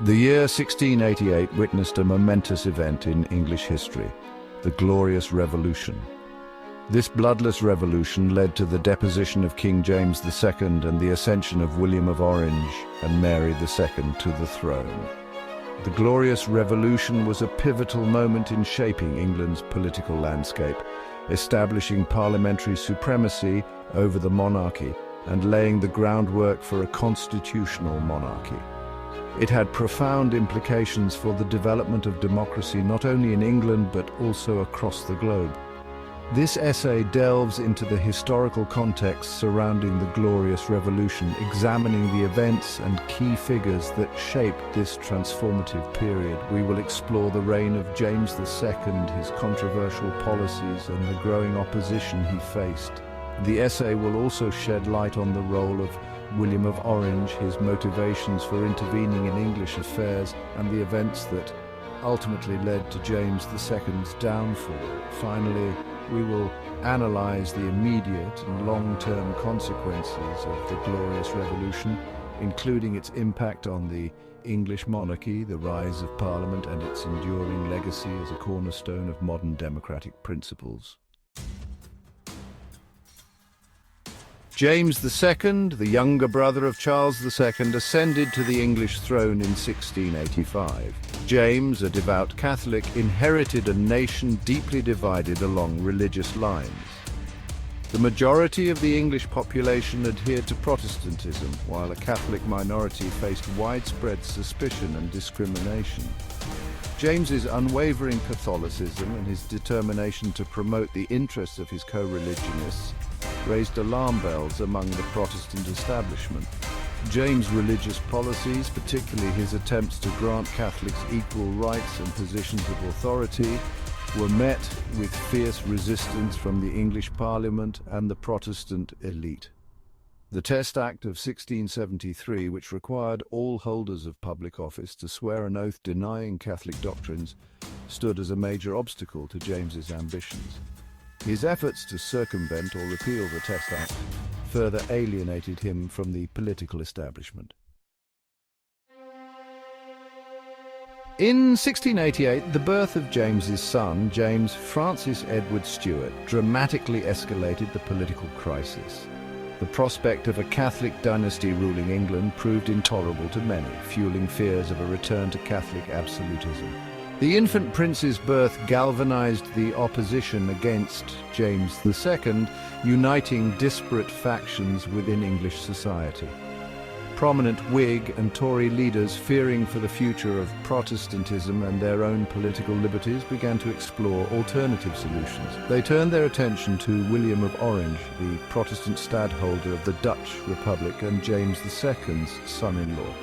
The year 1688 witnessed a momentous event in English history, the Glorious Revolution. This bloodless revolution led to the deposition of King James II and the ascension of William of Orange and Mary II to the throne. The Glorious Revolution was a pivotal moment in shaping England's political landscape, establishing parliamentary supremacy over the monarchy and laying the groundwork for a constitutional monarchy. It had profound implications for the development of democracy not only in England but also across the globe. This essay delves into the historical context surrounding the Glorious Revolution, examining the events and key figures that shaped this transformative period. We will explore the reign of James II, his controversial policies, and the growing opposition he faced. The essay will also shed light on the role of William of Orange, his motivations for intervening in English affairs, and the events that ultimately led to James II's downfall. Finally, we will analyze the immediate and long-term consequences of the Glorious Revolution, including its impact on the English monarchy, the rise of Parliament, and its enduring legacy as a cornerstone of modern democratic principles. James II, the younger brother of Charles II, ascended to the English throne in 1685. James, a devout Catholic, inherited a nation deeply divided along religious lines. The majority of the English population adhered to Protestantism, while a Catholic minority faced widespread suspicion and discrimination. James's unwavering Catholicism and his determination to promote the interests of his co-religionists raised alarm bells among the Protestant establishment. James' religious policies, particularly his attempts to grant Catholics equal rights and positions of authority, were met with fierce resistance from the English Parliament and the Protestant elite. The Test Act of 1673, which required all holders of public office to swear an oath denying Catholic doctrines, stood as a major obstacle to James's ambitions. His efforts to circumvent or repeal the Test Act further alienated him from the political establishment. In 1688, the birth of James's son, James Francis Edward Stuart, dramatically escalated the political crisis. The prospect of a Catholic dynasty ruling England proved intolerable to many, fueling fears of a return to Catholic absolutism. The infant prince's birth galvanized the opposition against James II, uniting disparate factions within English society. Prominent Whig and Tory leaders, fearing for the future of Protestantism and their own political liberties, began to explore alternative solutions. They turned their attention to William of Orange, the Protestant stadtholder of the Dutch Republic and James II's son-in-law.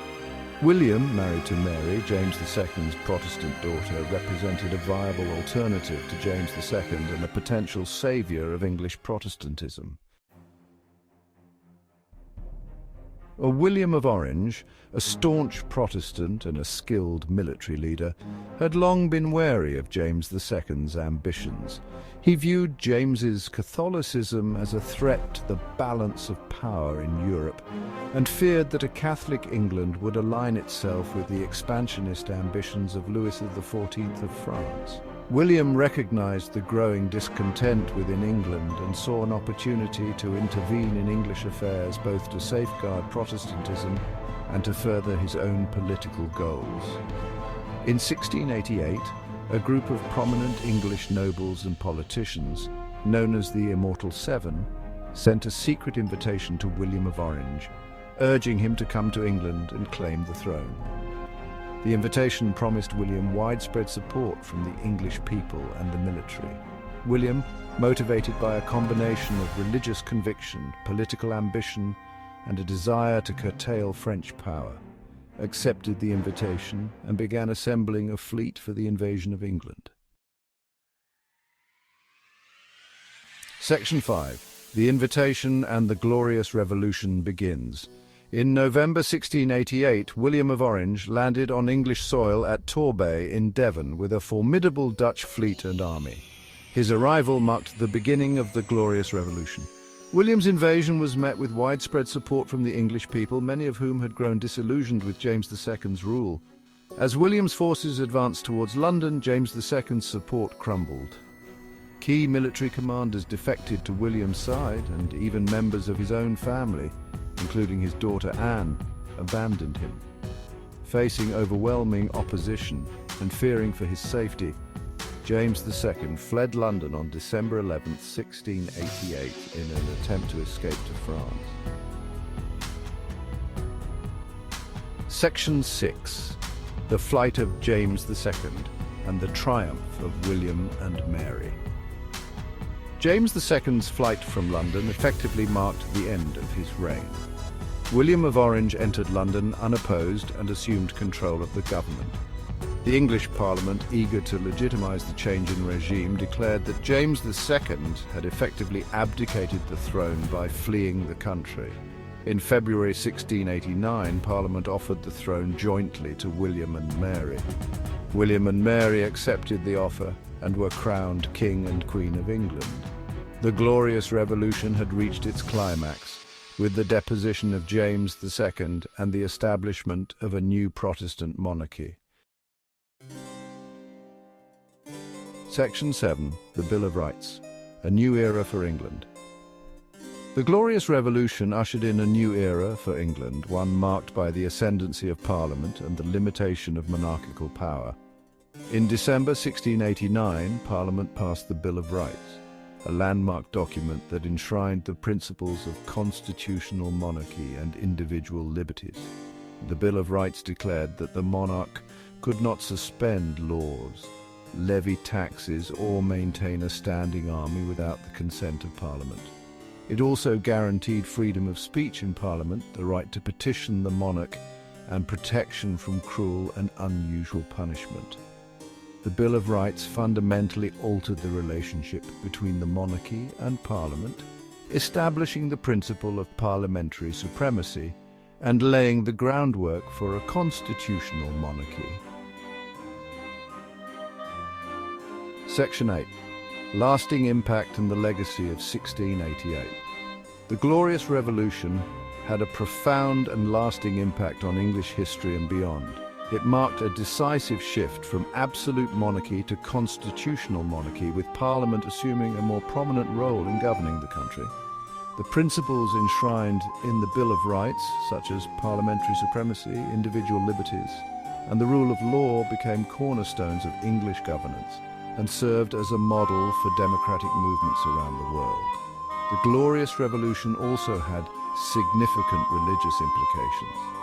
William, married to Mary, James II's Protestant daughter, represented a viable alternative to James II and a potential savior of English Protestantism. William of Orange, a staunch Protestant and a skilled military leader, had long been wary of James II's ambitions. He viewed James's Catholicism as a threat to the balance of power in Europe, and feared that a Catholic England would align itself with the expansionist ambitions of Louis XIV of France. William recognized the growing discontent within England and saw an opportunity to intervene in English affairs, both to safeguard Protestantism and to further his own political goals. In 1688, a group of prominent English nobles and politicians, known as the Immortal Seven, sent a secret invitation to William of Orange, urging him to come to England and claim the throne. The invitation promised William widespread support from the English people and the military. William, motivated by a combination of religious conviction, political ambition, and a desire to curtail French power, accepted the invitation and began assembling a fleet for the invasion of England. Section 5. The Invitation and the Glorious Revolution begins. In November 1688, William of Orange landed on English soil at Torbay in Devon with a formidable Dutch fleet and army. His arrival marked the beginning of the Glorious Revolution. William's invasion was met with widespread support from the English people, many of whom had grown disillusioned with James II's rule. As William's forces advanced towards London, James II's support crumbled. Key military commanders defected to William's side, and even members of his own family, including his daughter Anne, abandoned him. Facing overwhelming opposition and fearing for his safety, James II fled London on December 11, 1688, in an attempt to escape to France. Section 6. The Flight of James II and the Triumph of William and Mary. James II's flight from London effectively marked the end of his reign. William of Orange entered London unopposed and assumed control of the government. The English Parliament, eager to legitimise the change in regime, declared that James II had effectively abdicated the throne by fleeing the country. In February 1689, Parliament offered the throne jointly to William and Mary. William and Mary accepted the offer and were crowned King and Queen of England. The Glorious Revolution had reached its climax, with the deposition of James II and the establishment of a new Protestant monarchy. Section 7. The Bill of Rights. A new era for England. The Glorious Revolution ushered in a new era for England, one marked by the ascendancy of Parliament and the limitation of monarchical power. In December 1689, Parliament passed the Bill of Rights, a landmark document that enshrined the principles of constitutional monarchy and individual liberties. The Bill of Rights declared that the monarch could not suspend laws, levy taxes, or maintain a standing army without the consent of Parliament. It also guaranteed freedom of speech in Parliament, the right to petition the monarch, and protection from cruel and unusual punishment. The Bill of Rights fundamentally altered the relationship between the monarchy and Parliament, establishing the principle of parliamentary supremacy and laying the groundwork for a constitutional monarchy. Section 8. Lasting impact and the legacy of 1688. The Glorious Revolution had a profound and lasting impact on English history and beyond. It marked a decisive shift from absolute monarchy to constitutional monarchy, with Parliament assuming a more prominent role in governing the country. The principles enshrined in the Bill of Rights, such as parliamentary supremacy, individual liberties, and the rule of law, became cornerstones of English governance and served as a model for democratic movements around the world. The Glorious Revolution also had significant religious implications.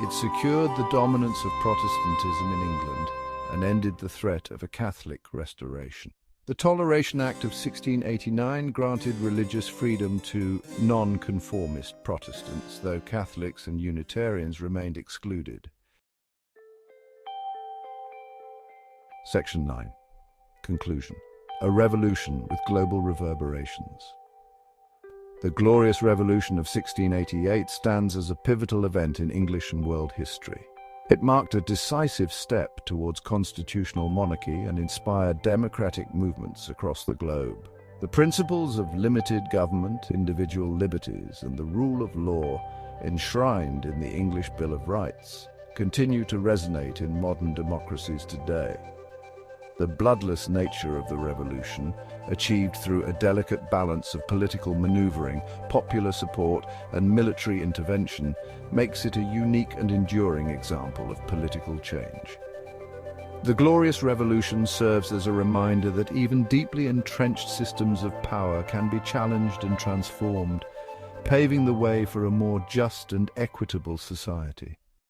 It secured the dominance of Protestantism in England and ended the threat of a Catholic restoration. The Toleration Act of 1689 granted religious freedom to non-conformist Protestants, though Catholics and Unitarians remained excluded. Section 9. Conclusion. A revolution with global reverberations. The Glorious Revolution of 1688 stands as a pivotal event in English and world history. It marked a decisive step towards constitutional monarchy and inspired democratic movements across the globe. The principles of limited government, individual liberties, and the rule of law enshrined in the English Bill of Rights continue to resonate in modern democracies today. The bloodless nature of the revolution, achieved through a delicate balance of political maneuvering, popular support, and military intervention, makes it a unique and enduring example of political change. The Glorious Revolution serves as a reminder that even deeply entrenched systems of power can be challenged and transformed, paving the way for a more just and equitable society.